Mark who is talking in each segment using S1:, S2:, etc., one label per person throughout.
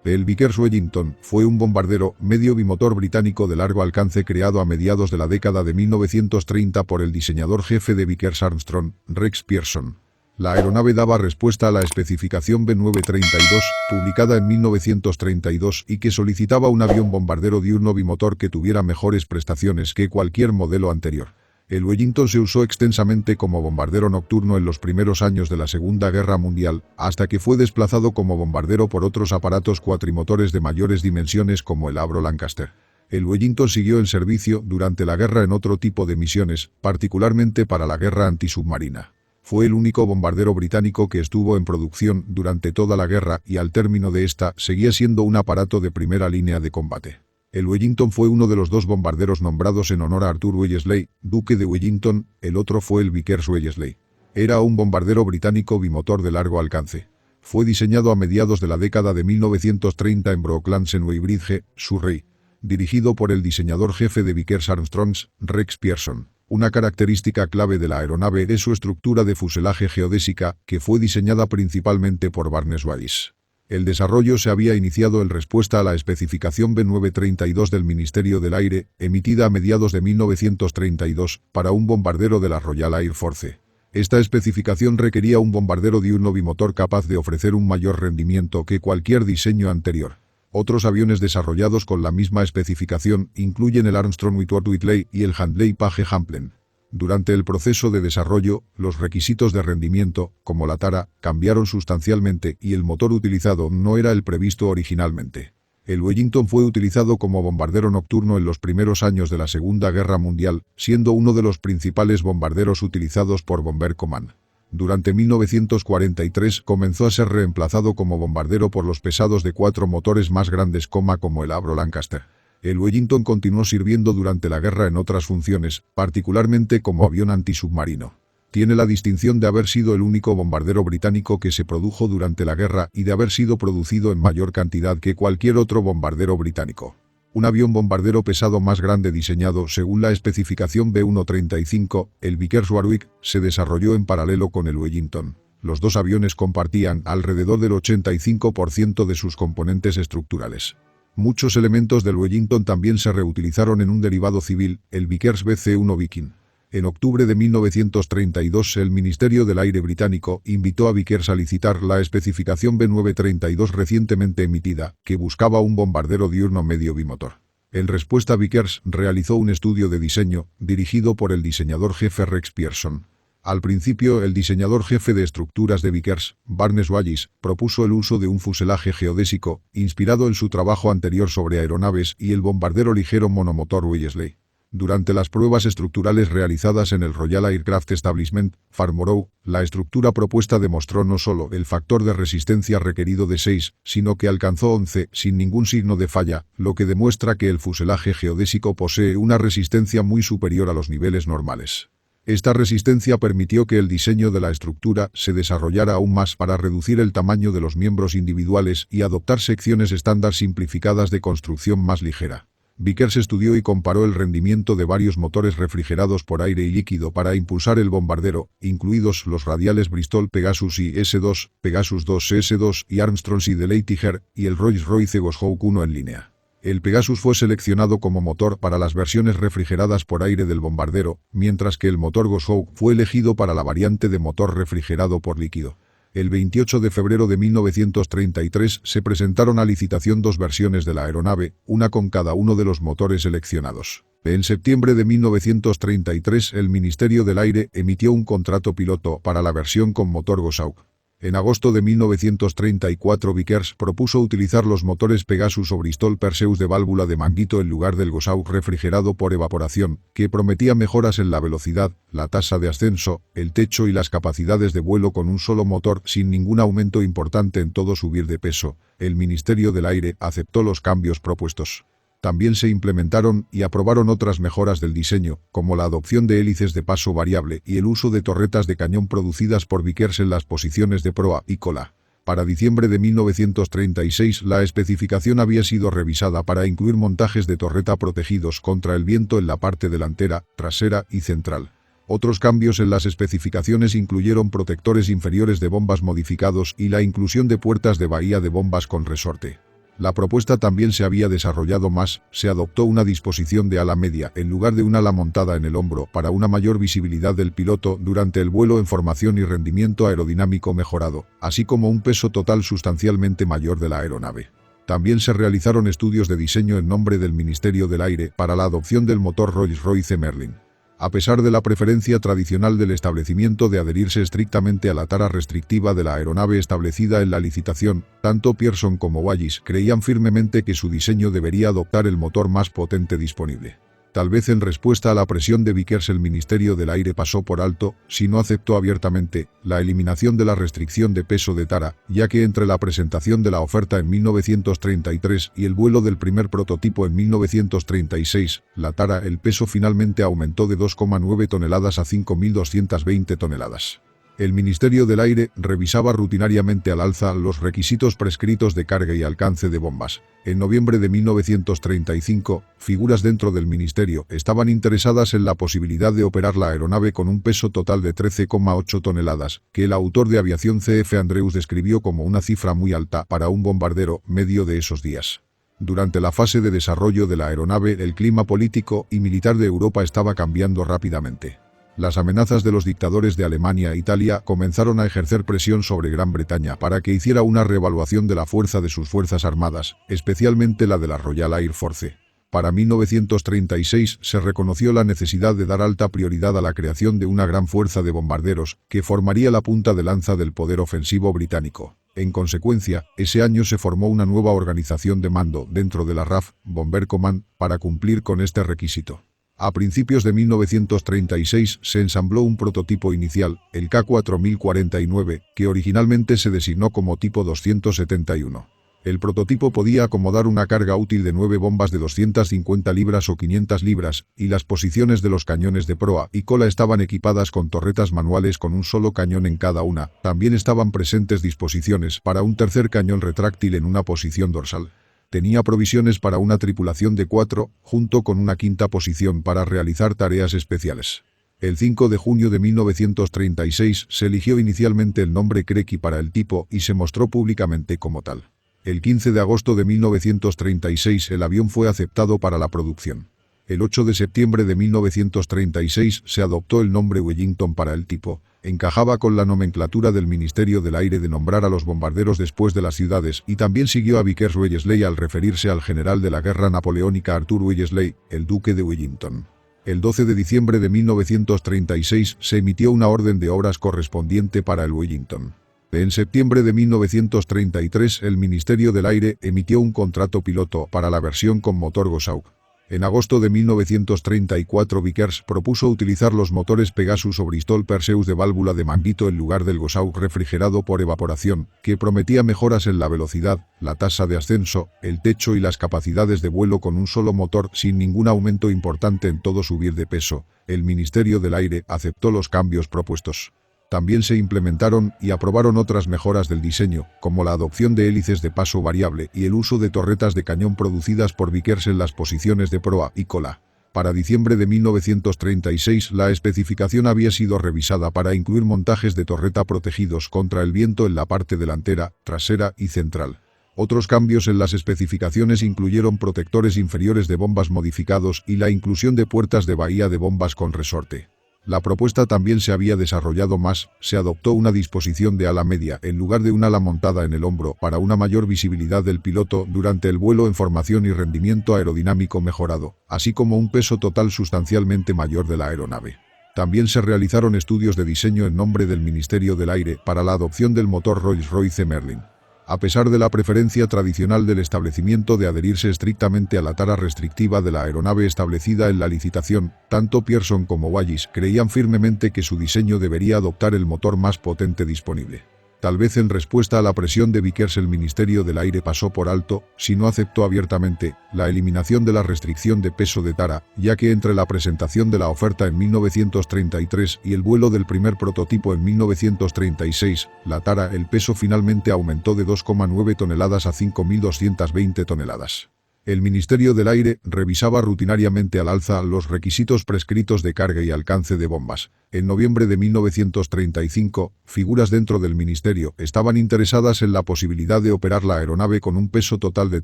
S1: El Vickers Wellington fue un bombardero medio bimotor británico de largo alcance creado a mediados de la década de 1930 por el diseñador jefe de Vickers Armstrong, Rex Pierson. La aeronave daba respuesta a la especificación B932, publicada en 1932 y que solicitaba un avión bombardero diurno bimotor que tuviera mejores prestaciones que cualquier modelo anterior. El Wellington se usó extensamente como bombardero nocturno en los primeros años de la Segunda Guerra Mundial, hasta que fue desplazado como bombardero por otros aparatos cuatrimotores de mayores dimensiones como el Avro Lancaster. El Wellington siguió en servicio durante la guerra en otro tipo de misiones, particularmente para la guerra antisubmarina. Fue el único bombardero británico que estuvo en producción durante toda la guerra y al término de esta seguía siendo un aparato de primera línea de combate. El Wellington fue uno de los dos bombarderos nombrados en honor a Arthur Wellesley, duque de Wellington, el otro fue el Vickers Wellesley. Era un bombardero británico bimotor de largo alcance. Fue diseñado a mediados de la década de 1930 en Brooklands en Weybridge, Surrey, dirigido por el diseñador jefe de Vickers Armstrong, Rex Pierson. Una característica clave de la aeronave es su estructura de fuselaje geodésica, que fue diseñada principalmente por Barnes Wallis. El desarrollo se había iniciado en respuesta a la especificación B932 del Ministerio del Aire, emitida a mediados de 1932, para un bombardero de la Royal Air Force. Esta especificación requería un bombardero diurno bimotor capaz de ofrecer un mayor rendimiento que cualquier diseño anterior. Otros aviones desarrollados con la misma especificación incluyen el Armstrong Whitworth Whitley y el Handley Page Champlain. Durante el proceso de desarrollo, los requisitos de rendimiento, como la tara, cambiaron sustancialmente y el motor utilizado no era el previsto originalmente. El Wellington fue utilizado como bombardero nocturno en los primeros años de la Segunda Guerra Mundial, siendo uno de los principales bombarderos utilizados por Bomber Command. Durante 1943 comenzó a ser reemplazado como bombardero por los pesados de 4 motores más grandes como el Avro Lancaster. El Wellington continuó sirviendo durante la guerra en otras funciones, particularmente como avión antisubmarino. Tiene la distinción de haber sido el único bombardero británico que se produjo durante la guerra y de haber sido producido en mayor cantidad que cualquier otro bombardero británico. Un avión bombardero pesado más grande diseñado según la especificación B135, el Vickers Warwick, se desarrolló en paralelo con el Wellington. Los dos aviones compartían alrededor del 85% de sus componentes estructurales. Muchos elementos del Wellington también se reutilizaron en un derivado civil, el Vickers BC-1 Viking. En octubre de 1932 el Ministerio del Aire británico invitó a Vickers a licitar la especificación B932 recientemente emitida, que buscaba un bombardero diurno medio bimotor. En respuesta Vickers realizó un estudio de diseño, dirigido por el diseñador jefe Rex Pierson. Al principio el diseñador jefe de estructuras de Vickers, Barnes Wallis, propuso el uso de un fuselaje geodésico, inspirado en su trabajo anterior sobre aeronaves y el bombardero ligero monomotor Wellesley. Durante las pruebas estructurales realizadas en el Royal Aircraft Establishment, Farnborough, la estructura propuesta demostró no solo el factor de resistencia requerido de 6, sino que alcanzó 11 sin ningún signo de falla, lo que demuestra que el fuselaje geodésico posee una resistencia muy superior a los niveles normales. Esta resistencia permitió que el diseño de la estructura se desarrollara aún más para reducir el tamaño de los miembros individuales y adoptar secciones estándar simplificadas de construcción más ligera. Vickers estudió y comparó el rendimiento de varios motores refrigerados por aire y líquido para impulsar el bombardero, incluidos los radiales Bristol Pegasus y S2, Pegasus 2 S2 y Armstrong y de Leitiger, y el Rolls-Royce Goshawk 1 en línea. El Pegasus fue seleccionado como motor para las versiones refrigeradas por aire del bombardero, mientras que el motor Goshawk fue elegido para la variante de motor refrigerado por líquido. El 28 de febrero de 1933 se presentaron a licitación dos versiones de la aeronave, una con cada uno de los motores seleccionados. En septiembre de 1933 el Ministerio del Aire emitió un contrato piloto para la versión con motor Goshawk. En agosto de 1934 Vickers propuso utilizar los motores Pegasus o Bristol Perseus de válvula de manguito en lugar del Goshawk refrigerado por evaporación, que prometía mejoras en la velocidad, la tasa de ascenso, el techo y las capacidades de vuelo con un solo motor sin ningún aumento importante en todo subir de peso. El Ministerio del Aire aceptó los cambios propuestos. También se implementaron y aprobaron otras mejoras del diseño, como la adopción de hélices de paso variable y el uso de torretas de cañón producidas por Vickers en las posiciones de proa y cola. Para diciembre de 1936 la especificación había sido revisada para incluir montajes de torreta protegidos contra el viento en la parte delantera, trasera y central. Otros cambios en las especificaciones incluyeron protectores inferiores de bombas modificados y la inclusión de puertas de bahía de bombas con resorte. La propuesta también se había desarrollado más, se adoptó una disposición de ala media en lugar de un ala montada en el hombro para una mayor visibilidad del piloto durante el vuelo en formación y rendimiento aerodinámico mejorado, así como un peso total sustancialmente mayor de la aeronave. También se realizaron estudios de diseño en nombre del Ministerio del Aire para la adopción del motor Rolls-Royce Merlin. A pesar de la preferencia tradicional del establecimiento de adherirse estrictamente a la tara restrictiva de la aeronave establecida en la licitación, tanto Pearson como Wallis creían firmemente que su diseño debería adoptar el motor más potente disponible. Tal vez en respuesta a la presión de Vickers el Ministerio del Aire pasó por alto, si no aceptó abiertamente, la eliminación de la restricción de peso de tara, ya que entre la presentación de la oferta en 1933 y el vuelo del primer prototipo en 1936, la tara el peso finalmente aumentó de 2,9 toneladas a 5.220 toneladas. El Ministerio del Aire revisaba rutinariamente al alza los requisitos prescritos de carga y alcance de bombas. En noviembre de 1935, figuras dentro del Ministerio estaban interesadas en la posibilidad de operar la aeronave con un peso total de 13,8 toneladas, que el autor de aviación C.F. Andrews describió como una cifra muy alta para un bombardero medio de esos días. Durante la fase de desarrollo de la aeronave, el clima político y militar de Europa estaba cambiando rápidamente. Las amenazas de los dictadores de Alemania e Italia comenzaron a ejercer presión sobre Gran Bretaña para que hiciera una reevaluación de la fuerza de sus fuerzas armadas, especialmente la de la Royal Air Force. Para 1936 se reconoció la necesidad de dar alta prioridad a la creación de una gran fuerza de bombarderos, que formaría la punta de lanza del poder ofensivo británico. En consecuencia, ese año se formó una nueva organización de mando dentro de la RAF, Bomber Command, para cumplir con este requisito. A principios de 1936 se ensambló un prototipo inicial, el K4049, que originalmente se designó como tipo 271. El prototipo podía acomodar una carga útil de 9 bombas de 250 libras o 500 libras, y las posiciones de los cañones de proa y cola estaban equipadas con torretas manuales con un solo cañón en cada una. También estaban presentes disposiciones para un tercer cañón retráctil en una posición dorsal. Tenía provisiones para una tripulación de 4, junto con una quinta posición para realizar tareas especiales. El 5 de junio de 1936 se eligió inicialmente el nombre Crequi para el tipo y se mostró públicamente como tal. El 15 de agosto de 1936 el avión fue aceptado para la producción. El 8 de septiembre de 1936 se adoptó el nombre Wellington para el tipo. Encajaba con la nomenclatura del Ministerio del Aire de nombrar a los bombarderos después de las ciudades, y también siguió a Vickers Wellesley al referirse al general de la guerra napoleónica Arthur Wellesley, el duque de Wellington. El 12 de diciembre de 1936 se emitió una orden de obras correspondiente para el Wellington. En septiembre de 1933 el Ministerio del Aire emitió un contrato piloto para la versión con motor Goshawk. En agosto de 1934 Vickers propuso utilizar los motores Pegasus o Bristol Perseus de válvula de manguito en lugar del Goshawk refrigerado por evaporación, que prometía mejoras en la velocidad, la tasa de ascenso, el techo y las capacidades de vuelo con un solo motor sin ningún aumento importante en todo subir de peso. El Ministerio del Aire aceptó los cambios propuestos. También se implementaron y aprobaron otras mejoras del diseño, como la adopción de hélices de paso variable y el uso de torretas de cañón producidas por Vickers en las posiciones de proa y cola. Para diciembre de 1936 la especificación había sido revisada para incluir montajes de torreta protegidos contra el viento en la parte delantera, trasera y central. Otros cambios en las especificaciones incluyeron protectores inferiores de bombas modificados y la inclusión de puertas de bahía de bombas con resorte. La propuesta también se había desarrollado más, se adoptó una disposición de ala media en lugar de un ala montada en el hombro para una mayor visibilidad del piloto durante el vuelo en formación y rendimiento aerodinámico mejorado, así como un peso total sustancialmente mayor de la aeronave. También se realizaron estudios de diseño en nombre del Ministerio del Aire para la adopción del motor Rolls-Royce Merlin. A pesar de la preferencia tradicional del establecimiento de adherirse estrictamente a la tara restrictiva de la aeronave establecida en la licitación, tanto Pearson como Wallis creían firmemente que su diseño debería adoptar el motor más potente disponible. Tal vez en respuesta a la presión de Vickers el Ministerio del Aire pasó por alto, si no aceptó abiertamente, la eliminación de la restricción de peso de tara, ya que entre la presentación de la oferta en 1933 y el vuelo del primer prototipo en 1936, la tara el peso finalmente aumentó de 2,9 toneladas a 5.220 toneladas. El Ministerio del Aire revisaba rutinariamente al alza los requisitos prescritos de carga y alcance de bombas. En noviembre de 1935, figuras dentro del ministerio estaban interesadas en la posibilidad de operar la aeronave con un peso total de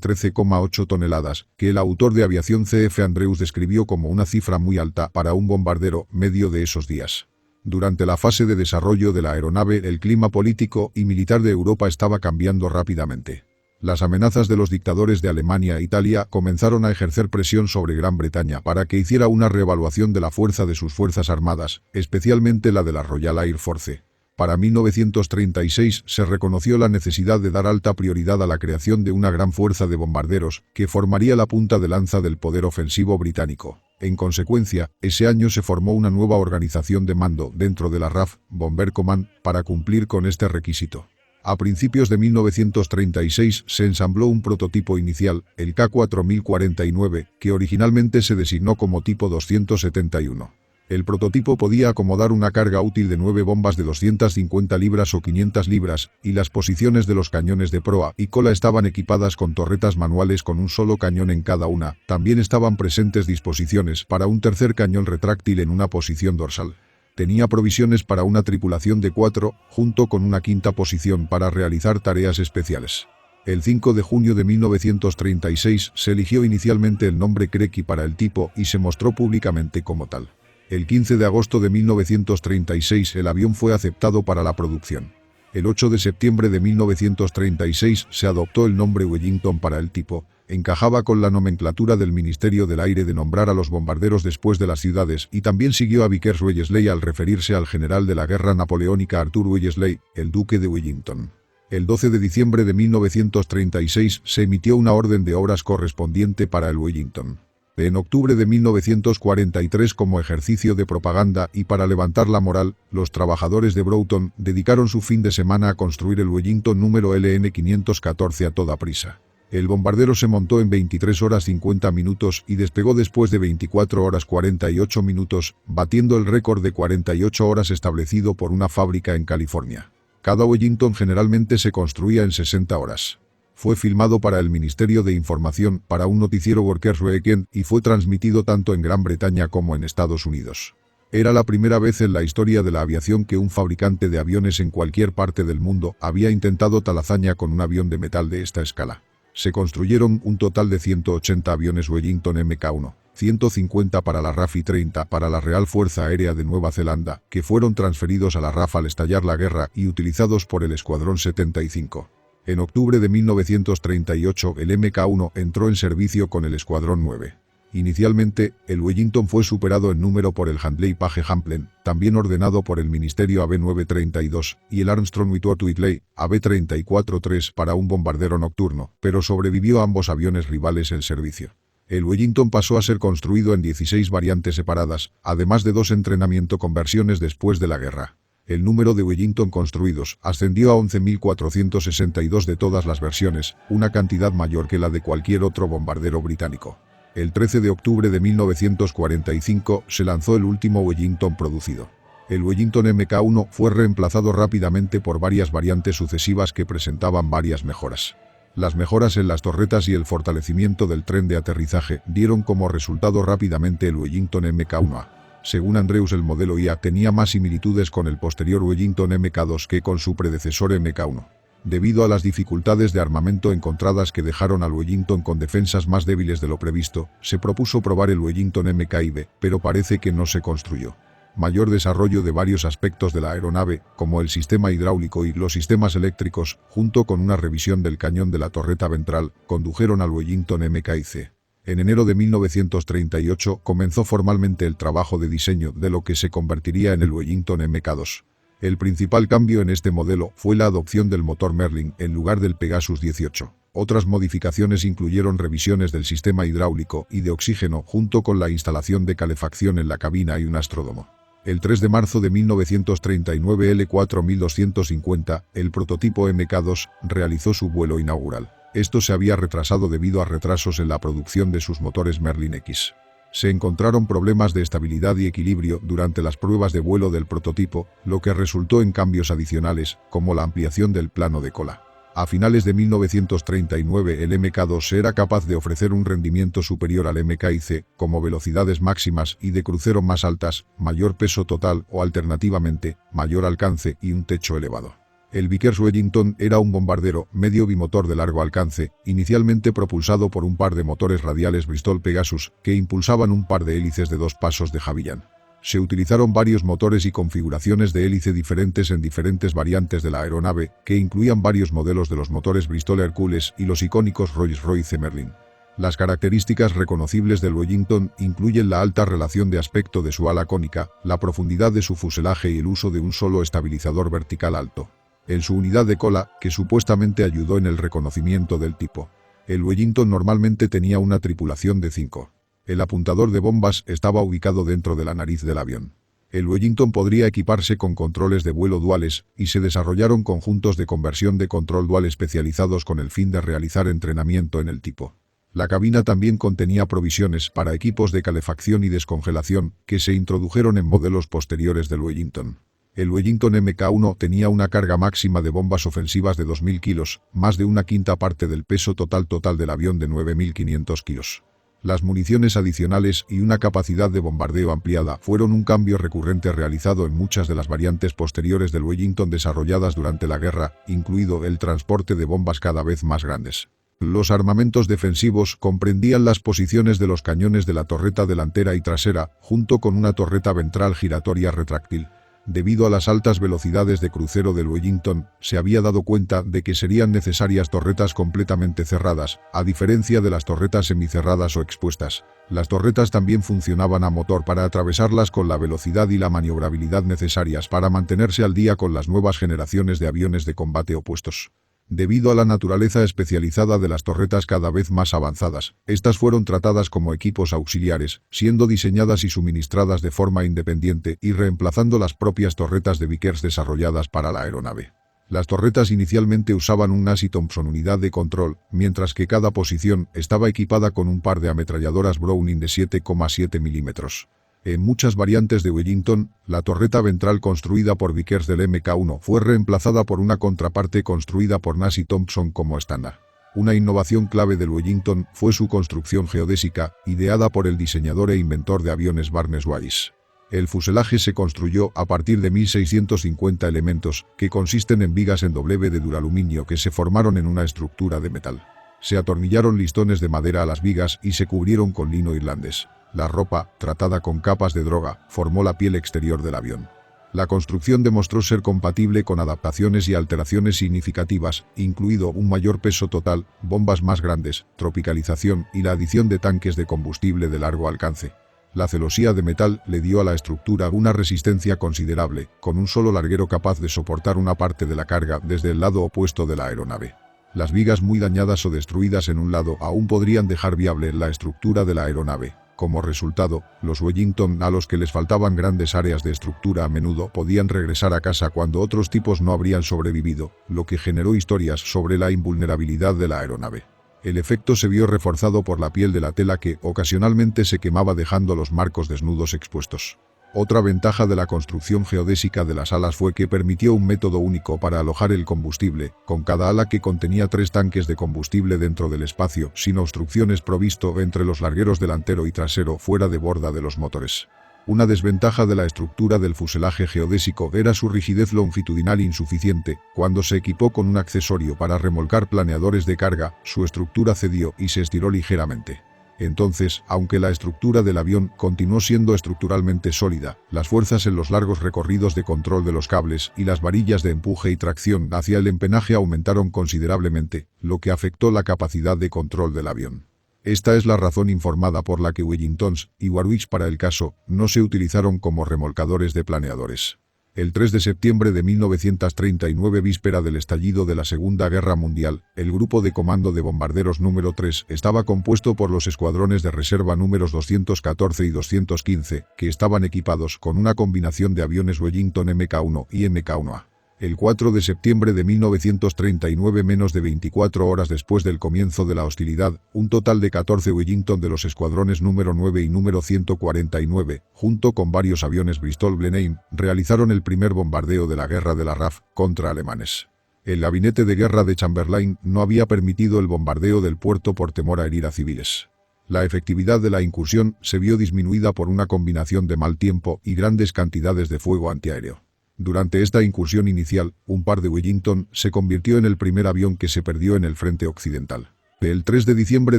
S1: 13,8 toneladas, que el autor de aviación C.F. Andrews describió como una cifra muy alta para un bombardero medio de esos días. Durante la fase de desarrollo de la aeronave, el clima político y militar de Europa estaba cambiando rápidamente. Las amenazas de los dictadores de Alemania e Italia comenzaron a ejercer presión sobre Gran Bretaña para que hiciera una reevaluación de la fuerza de sus fuerzas armadas, especialmente la de la Royal Air Force. Para 1936 se reconoció la necesidad de dar alta prioridad a la creación de una gran fuerza de bombarderos, que formaría la punta de lanza del poder ofensivo británico. En consecuencia, ese año se formó una nueva organización de mando dentro de la RAF, Bomber Command, para cumplir con este requisito. A principios de 1936 se ensambló un prototipo inicial, el K4049, que originalmente se designó como tipo 271. El prototipo podía acomodar una carga útil de 9 bombas de 250 libras o 500 libras, y las posiciones de los cañones de proa y cola estaban equipadas con torretas manuales con un solo cañón en cada una. También estaban presentes disposiciones para un tercer cañón retráctil en una posición dorsal. Tenía provisiones para una tripulación de 4, junto con una quinta posición para realizar tareas especiales. El 5 de junio de 1936 se eligió inicialmente el nombre Crequi para el tipo y se mostró públicamente como tal. El 15 de agosto de 1936 el avión fue aceptado para la producción. El 8 de septiembre de 1936 se adoptó el nombre Wellington para el tipo. Encajaba con la nomenclatura del Ministerio del Aire de nombrar a los bombarderos después de las ciudades, y también siguió a Vickers Wellesley al referirse al general de la guerra napoleónica Arthur Wellesley, el duque de Wellington. El 12 de diciembre de 1936 se emitió una orden de obras correspondiente para el Wellington. En octubre de 1943, como ejercicio de propaganda y para levantar la moral, los trabajadores de Broughton dedicaron su fin de semana a construir el Wellington número LN-514 a toda prisa. El bombardero se montó en 23 horas 50 minutos y despegó después de 24 horas 48 minutos, batiendo el récord de 48 horas establecido por una fábrica en California. Cada Wellington generalmente se construía en 60 horas. Fue filmado para el Ministerio de Información, para un noticiero Workers' Weekend, y fue transmitido tanto en Gran Bretaña como en Estados Unidos. Era la primera vez en la historia de la aviación que un fabricante de aviones en cualquier parte del mundo había intentado tal hazaña con un avión de metal de esta escala. Se construyeron un total de 180 aviones Wellington Mk1, 150 para la RAF y 30 para la Real Fuerza Aérea de Nueva Zelanda, que fueron transferidos a la RAF al estallar la guerra y utilizados por el Escuadrón 75. En octubre de 1938 el Mk1 entró en servicio con el Escuadrón 9. Inicialmente, el Wellington fue superado en número por el Handley Page Champlain, también ordenado por el Ministerio AB-932, y el Armstrong Whitworth-Whitley, AB-34-3 para un bombardero nocturno, pero sobrevivió a ambos aviones rivales el servicio. El Wellington pasó a ser construido en 16 variantes separadas, además de 2 entrenamiento con versiones después de la guerra. El número de Wellington construidos ascendió a 11.462 de todas las versiones, una cantidad mayor que la de cualquier otro bombardero británico. El 13 de octubre de 1945 se lanzó el último Wellington producido. El Wellington Mk1 fue reemplazado rápidamente por varias variantes sucesivas que presentaban varias mejoras. Las mejoras en las torretas y el fortalecimiento del tren de aterrizaje dieron como resultado rápidamente el Wellington Mk1A. Según Andrews, el modelo IA tenía más similitudes con el posterior Wellington Mk2 que con su predecesor Mk1. Debido a las dificultades de armamento encontradas que dejaron al Wellington con defensas más débiles de lo previsto, se propuso probar el Wellington MKIB, pero parece que no se construyó. Mayor desarrollo de varios aspectos de la aeronave, como el sistema hidráulico y los sistemas eléctricos, junto con una revisión del cañón de la torreta ventral, condujeron al Wellington MKIC. En enero de 1938 comenzó formalmente el trabajo de diseño de lo que se convertiría en el Wellington Mk2. El principal cambio en este modelo fue la adopción del motor Merlin en lugar del Pegasus 18. Otras modificaciones incluyeron revisiones del sistema hidráulico y de oxígeno junto con la instalación de calefacción en la cabina y un astródomo. El 3 de marzo de 1939 L4250, el prototipo Mk2, realizó su vuelo inaugural. Esto se había retrasado debido a retrasos en la producción de sus motores Merlin X. Se encontraron problemas de estabilidad y equilibrio durante las pruebas de vuelo del prototipo, lo que resultó en cambios adicionales, como la ampliación del plano de cola. A finales de 1939 el Mk2 era capaz de ofrecer un rendimiento superior al Mk-IC, como velocidades máximas y de crucero más altas, mayor peso total o alternativamente, mayor alcance y un techo elevado. El Vickers Wellington era un bombardero medio bimotor de largo alcance, inicialmente propulsado por un par de motores radiales Bristol Pegasus, que impulsaban un par de hélices de 2 pasos de Havilland. Se utilizaron varios motores y configuraciones de hélice diferentes en diferentes variantes de la aeronave, que incluían varios modelos de los motores Bristol Hercules y los icónicos Rolls-Royce Merlin. Las características reconocibles del Wellington incluyen la alta relación de aspecto de su ala cónica, la profundidad de su fuselaje y el uso de un solo estabilizador vertical alto. En su unidad de cola, que supuestamente ayudó en el reconocimiento del tipo. El Wellington normalmente tenía una tripulación de 5. El apuntador de bombas estaba ubicado dentro de la nariz del avión. El Wellington podría equiparse con controles de vuelo duales, y se desarrollaron conjuntos de conversión de control dual especializados con el fin de realizar entrenamiento en el tipo. La cabina también contenía provisiones para equipos de calefacción y descongelación, que se introdujeron en modelos posteriores del Wellington. El Wellington Mk1 tenía una carga máxima de bombas ofensivas de 2.000 kilos, más de una quinta parte del peso total del avión de 9.500 kilos. Las municiones adicionales y una capacidad de bombardeo ampliada fueron un cambio recurrente realizado en muchas de las variantes posteriores del Wellington desarrolladas durante la guerra, incluido el transporte de bombas cada vez más grandes. Los armamentos defensivos comprendían las posiciones de los cañones de la torreta delantera y trasera, junto con una torreta ventral giratoria retráctil. Debido a las altas velocidades de crucero del Wellington, se había dado cuenta de que serían necesarias torretas completamente cerradas, a diferencia de las torretas semicerradas o expuestas. Las torretas también funcionaban a motor para atravesarlas con la velocidad y la maniobrabilidad necesarias para mantenerse al día con las nuevas generaciones de aviones de combate opuestos. Debido a la naturaleza especializada de las torretas cada vez más avanzadas, estas fueron tratadas como equipos auxiliares, siendo diseñadas y suministradas de forma independiente y reemplazando las propias torretas de Vickers desarrolladas para la aeronave. Las torretas inicialmente usaban un Nash Thompson unidad de control, mientras que cada posición estaba equipada con un par de ametralladoras Browning de 7,7 mm. En muchas variantes de Wellington, la torreta ventral construida por Vickers del Mk1 fue reemplazada por una contraparte construida por Nash Thompson como estándar. Una innovación clave del Wellington fue su construcción geodésica, ideada por el diseñador e inventor de aviones Barnes Wallis. El fuselaje se construyó a partir de 1.650 elementos, que consisten en vigas en doble de duraluminio que se formaron en una estructura de metal. Se atornillaron listones de madera a las vigas y se cubrieron con lino irlandés. La ropa, tratada con capas de droga, formó la piel exterior del avión. La construcción demostró ser compatible con adaptaciones y alteraciones significativas, incluido un mayor peso total, bombas más grandes, tropicalización y la adición de tanques de combustible de largo alcance. La celosía de metal le dio a la estructura una resistencia considerable, con un solo larguero capaz de soportar una parte de la carga desde el lado opuesto de la aeronave. Las vigas muy dañadas o destruidas en un lado aún podrían dejar viable la estructura de la aeronave. Como resultado, los Wellington, a los que les faltaban grandes áreas de estructura, a menudo podían regresar a casa cuando otros tipos no habrían sobrevivido, lo que generó historias sobre la invulnerabilidad de la aeronave. El efecto se vio reforzado por la piel de la tela que ocasionalmente se quemaba dejando los marcos desnudos expuestos. Otra ventaja de la construcción geodésica de las alas fue que permitió un método único para alojar el combustible, con cada ala que contenía 3 tanques de combustible dentro del espacio, sin obstrucciones provisto entre los largueros delantero y trasero fuera de borda de los motores. Una desventaja de la estructura del fuselaje geodésico era su rigidez longitudinal insuficiente. Cuando se equipó con un accesorio para remolcar planeadores de carga, su estructura cedió y se estiró ligeramente. Entonces, aunque la estructura del avión continuó siendo estructuralmente sólida, las fuerzas en los largos recorridos de control de los cables y las varillas de empuje y tracción hacia el empenaje aumentaron considerablemente, lo que afectó la capacidad de control del avión. Esta es la razón informada por la que Wellingtons y Warwicks para el caso no se utilizaron como remolcadores de planeadores. El 3 de septiembre de 1939, víspera del estallido de la Segunda Guerra Mundial, el Grupo de Comando de Bombarderos número 3 estaba compuesto por los escuadrones de reserva números 214 y 215, que estaban equipados con una combinación de aviones Wellington Mk1 y Mk1A. El 4 de septiembre de 1939, menos de 24 horas después del comienzo de la hostilidad, un total de 14 Wellington de los escuadrones número 9 y número 149, junto con varios aviones Bristol Blenheim, realizaron el primer bombardeo de la guerra de la RAF contra alemanes. El gabinete de guerra de Chamberlain no había permitido el bombardeo del puerto por temor a herir a civiles. La efectividad de la incursión se vio disminuida por una combinación de mal tiempo y grandes cantidades de fuego antiaéreo. Durante esta incursión inicial, un par de Wellington se convirtió en el primer avión que se perdió en el frente occidental. El 3 de diciembre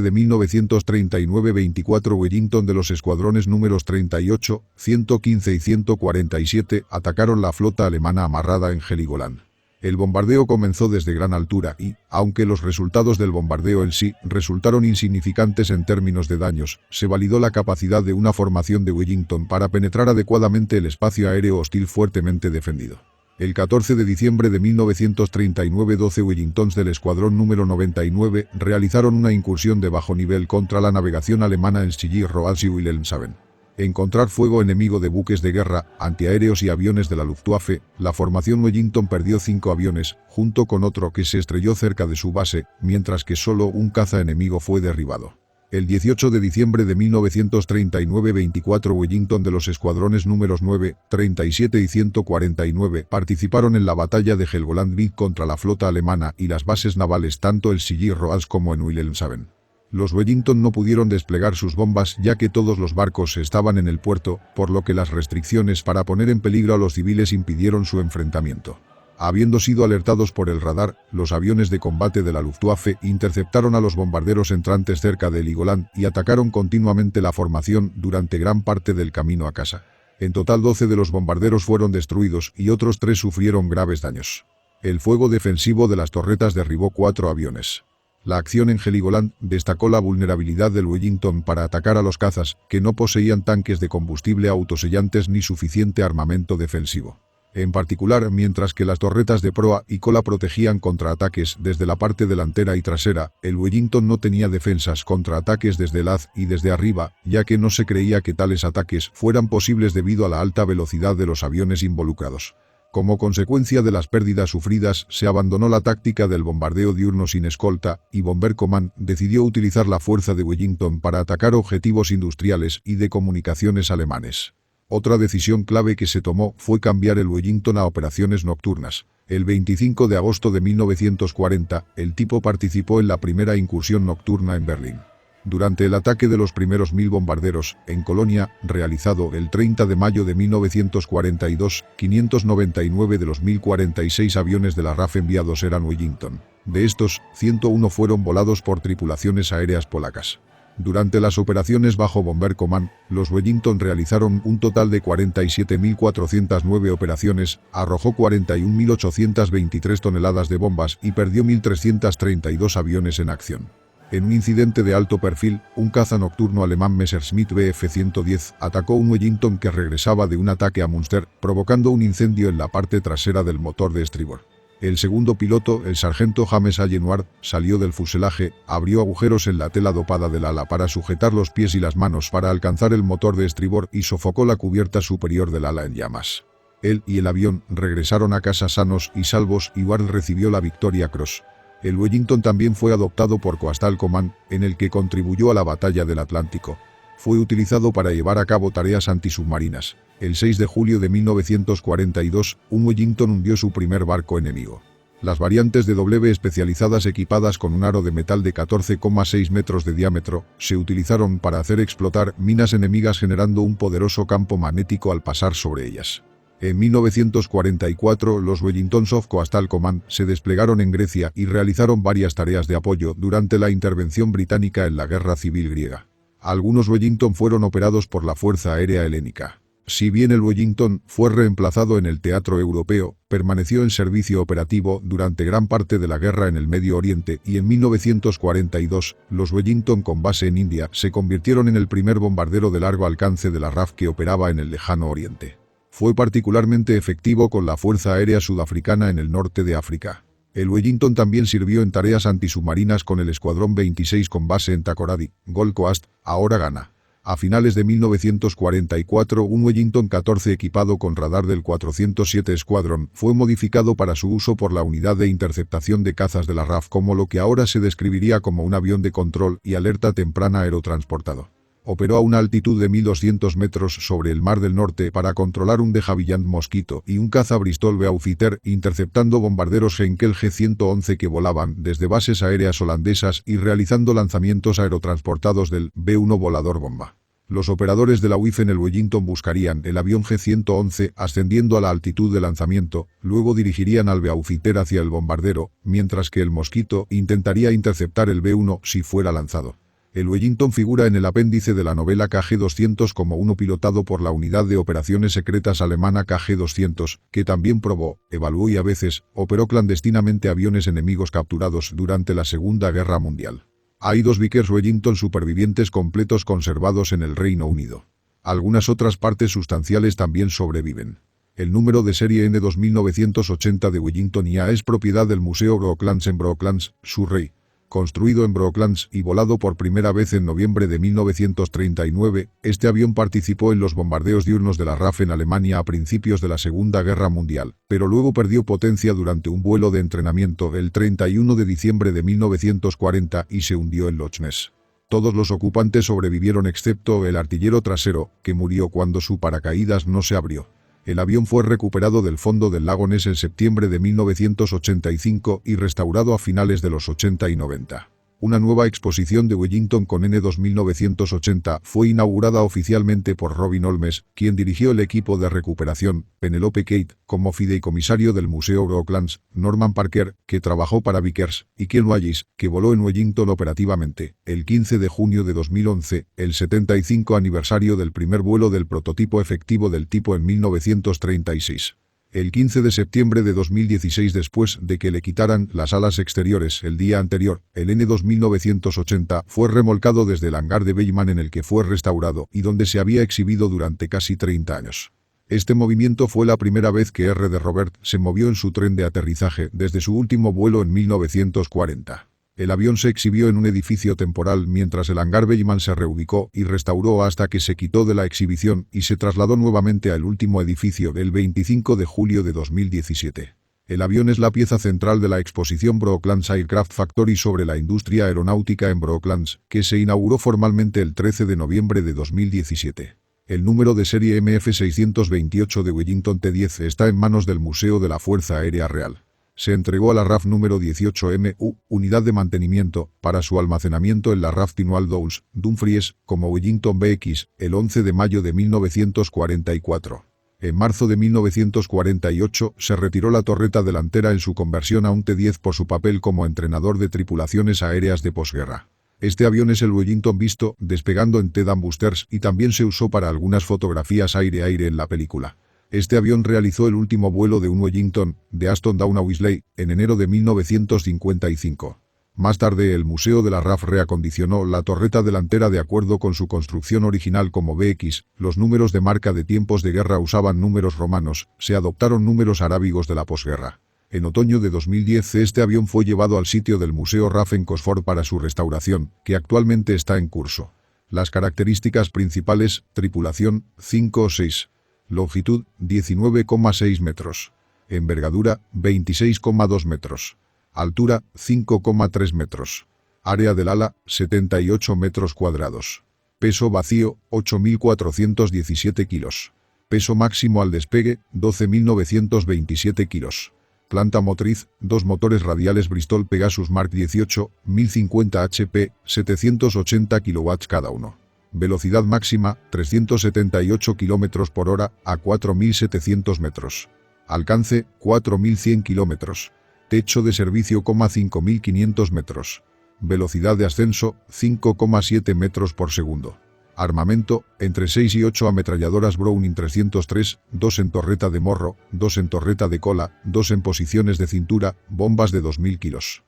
S1: de 1939, 24 Wellington de los escuadrones números 38, 115 y 147 atacaron la flota alemana amarrada en Heligoland. El bombardeo comenzó desde gran altura y, aunque los resultados del bombardeo en sí resultaron insignificantes en términos de daños, se validó la capacidad de una formación de Wellington para penetrar adecuadamente el espacio aéreo hostil fuertemente defendido. El 14 de diciembre de 1939, 12 Wellingtons del escuadrón número 99 realizaron una incursión de bajo nivel contra la navegación alemana en Schillig-Roas y Wilhelmshaven. Encontrar fuego enemigo de buques de guerra, antiaéreos y aviones de la Luftwaffe, la formación Wellington perdió 5 aviones, junto con otro que se estrelló cerca de su base, mientras que solo un caza enemigo fue derribado. El 18 de diciembre de 1939, 24 Wellington de los escuadrones números 9, 37 y 149 participaron en la batalla de Helgoland contra la flota alemana y las bases navales tanto en Schillig-Roas como en Wilhelmshaven. Los Wellington no pudieron desplegar sus bombas ya que todos los barcos estaban en el puerto, por lo que las restricciones para poner en peligro a los civiles impidieron su enfrentamiento. Habiendo sido alertados por el radar, los aviones de combate de la Luftwaffe interceptaron a los bombarderos entrantes cerca de Heligoland y atacaron continuamente la formación durante gran parte del camino a casa. En total 12 de los bombarderos fueron destruidos y otros 3 sufrieron graves daños. El fuego defensivo de las torretas derribó 4 aviones. La acción en Heligoland destacó la vulnerabilidad del Wellington para atacar a los cazas, que no poseían tanques de combustible autosellantes ni suficiente armamento defensivo. En particular, mientras que las torretas de proa y cola protegían contra ataques desde la parte delantera y trasera, el Wellington no tenía defensas contra ataques desde el haz y desde arriba, ya que no se creía que tales ataques fueran posibles debido a la alta velocidad de los aviones involucrados. Como consecuencia de las pérdidas sufridas, se abandonó la táctica del bombardeo diurno sin escolta, y Bomber Command decidió utilizar la fuerza de Wellington para atacar objetivos industriales y de comunicaciones alemanes. Otra decisión clave que se tomó fue cambiar el Wellington a operaciones nocturnas. El 25 de agosto de 1940, el tipo participó en la primera incursión nocturna en Berlín. Durante el ataque de los primeros 1000 bombarderos, en Colonia, realizado el 30 de mayo de 1942, 599 de los 1046 aviones de la RAF enviados eran Wellington. De estos, 101 fueron volados por tripulaciones aéreas polacas. Durante las operaciones bajo Bomber Command, los Wellington realizaron un total de 47.409 operaciones, arrojó 41.823 toneladas de bombas y perdió 1.332 aviones en acción. En un incidente de alto perfil, un caza nocturno alemán Messerschmitt Bf-110 atacó un Wellington que regresaba de un ataque a Münster, provocando un incendio en la parte trasera del motor de estribor. El segundo piloto, el sargento James Allenward, salió del fuselaje, abrió agujeros en la tela dopada del ala para sujetar los pies y las manos para alcanzar el motor de estribor y sofocó la cubierta superior del ala en llamas. Él y el avión regresaron a casa sanos y salvos y Ward recibió la Victoria Cross. El Wellington también fue adoptado por Coastal Command, en el que contribuyó a la batalla del Atlántico. Fue utilizado para llevar a cabo tareas antisubmarinas. El 6 de julio de 1942, un Wellington hundió su primer barco enemigo. Las variantes de W especializadas equipadas con un aro de metal de 14,6 metros de diámetro se utilizaron para hacer explotar minas enemigas generando un poderoso campo magnético al pasar sobre ellas. En 1944, los Wellingtons of Coastal Command se desplegaron en Grecia y realizaron varias tareas de apoyo durante la intervención británica en la Guerra Civil griega. Algunos Wellington fueron operados por la Fuerza Aérea Helénica. Si bien el Wellington fue reemplazado en el teatro europeo, permaneció en servicio operativo durante gran parte de la guerra en el Medio Oriente y en 1942, los Wellington con base en India se convirtieron en el primer bombardero de largo alcance de la RAF que operaba en el lejano Oriente. Fue particularmente efectivo con la Fuerza Aérea Sudafricana en el norte de África. El Wellington también sirvió en tareas antisubmarinas con el Escuadrón 26 con base en Takoradi, Gold Coast, ahora Ghana. A finales de 1944, un Wellington 14 equipado con radar del 407 Squadron fue modificado para su uso por la unidad de interceptación de cazas de la RAF como lo que ahora se describiría como un avión de control y alerta temprana aerotransportado. Operó a una altitud de 1200 metros sobre el Mar del Norte para controlar un de Havilland Mosquito y un caza Bristol Beaufighter, interceptando bombarderos Heinkel G-111 que volaban desde bases aéreas holandesas y realizando lanzamientos aerotransportados del B-1 volador bomba. Los operadores de la UIF en el Wellington buscarían el avión G-111 ascendiendo a la altitud de lanzamiento, luego dirigirían al Beaufighter hacia el bombardero, mientras que el Mosquito intentaría interceptar el B-1 si fuera lanzado. El Wellington figura en el apéndice de la novela KG-200 como uno pilotado por la Unidad de Operaciones Secretas alemana KG-200, que también probó, evaluó y a veces operó clandestinamente aviones enemigos capturados durante la Segunda Guerra Mundial. Hay 2 Vickers Wellington supervivientes completos conservados en el Reino Unido. Algunas otras partes sustanciales también sobreviven. El número de serie N2980 de Wellington IA es propiedad del Museo Brooklands en Brooklands, Surrey. Construido en Brooklands y volado por primera vez en noviembre de 1939, este avión participó en los bombardeos diurnos de la RAF en Alemania a principios de la Segunda Guerra Mundial, pero luego perdió potencia durante un vuelo de entrenamiento el 31 de diciembre de 1940 y se hundió en Loch Ness. Todos los ocupantes sobrevivieron excepto el artillero trasero, que murió cuando su paracaídas no se abrió. El avión fue recuperado del fondo del lago Ness en septiembre de 1985 y restaurado a finales de los 80 y 90. Una nueva exposición de Wellington con N2980 fue inaugurada oficialmente por Robin Olmes, quien dirigió el equipo de recuperación, Penelope Kate, como fideicomisario del Museo Brooklands, Norman Parker, que trabajó para Vickers, y Ken Wallis, que voló en Wellington operativamente, el 15 de junio de 2011, el 75 aniversario del primer vuelo del prototipo efectivo del tipo en 1936. El 15 de septiembre de 2016, después de que le quitaran las alas exteriores el día anterior, el N2980 fue remolcado desde el hangar de Bellman en el que fue restaurado y donde se había exhibido durante casi 30 años. Este movimiento fue la primera vez que R. de Robert se movió en su tren de aterrizaje desde su último vuelo en 1940. El avión se exhibió en un edificio temporal mientras el hangar Bellman se reubicó y restauró hasta que se quitó de la exhibición y se trasladó nuevamente al último edificio el 25 de julio de 2017. El avión es la pieza central de la exposición Brooklands Aircraft Factory sobre la industria aeronáutica en Brooklands, que se inauguró formalmente el 13 de noviembre de 2017. El número de serie MF628 de Wellington T-10 está en manos del Museo de la Fuerza Aérea Real. Se entregó a la RAF número 18MU, unidad de mantenimiento, para su almacenamiento en la RAF Tynwald Downs, Dumfries, como Wellington BX, el 11 de mayo de 1944. En marzo de 1948 se retiró la torreta delantera en su conversión a un T-10 por su papel como entrenador de tripulaciones aéreas de posguerra. Este avión es el Wellington visto despegando en T-Dan Boosters y también se usó para algunas fotografías aire-aire en la película. Este avión realizó el último vuelo de un Wellington, de Aston Down a Wisley, en enero de 1955. Más tarde el Museo de la RAF reacondicionó la torreta delantera de acuerdo con su construcción original como BX, los números de marca de tiempos de guerra usaban números romanos, se adoptaron números arábigos de la posguerra. En otoño de 2010 este avión fue llevado al sitio del Museo RAF en Cosford para su restauración, que actualmente está en curso. Las características principales: tripulación, 5 o 6. Longitud, 19,6 metros. Envergadura, 26,2 metros. Altura, 5,3 metros. Área del ala, 78 metros cuadrados. Peso vacío, 8.417 kilos. Peso máximo al despegue, 12.927 kilos. Planta motriz, 2 motores radiales Bristol Pegasus Mark 18, 1050 HP, 780 kW cada uno. Velocidad máxima, 378 km por hora, a 4.700 metros. Alcance, 4.100 km. Techo de servicio, 5.500 metros. Velocidad de ascenso, 5,7 metros por segundo. Armamento, entre 6 y 8 ametralladoras Browning 303, 2 en torreta de morro, 2 en torreta de cola, 2 en posiciones de cintura, bombas de 2.000 kilos.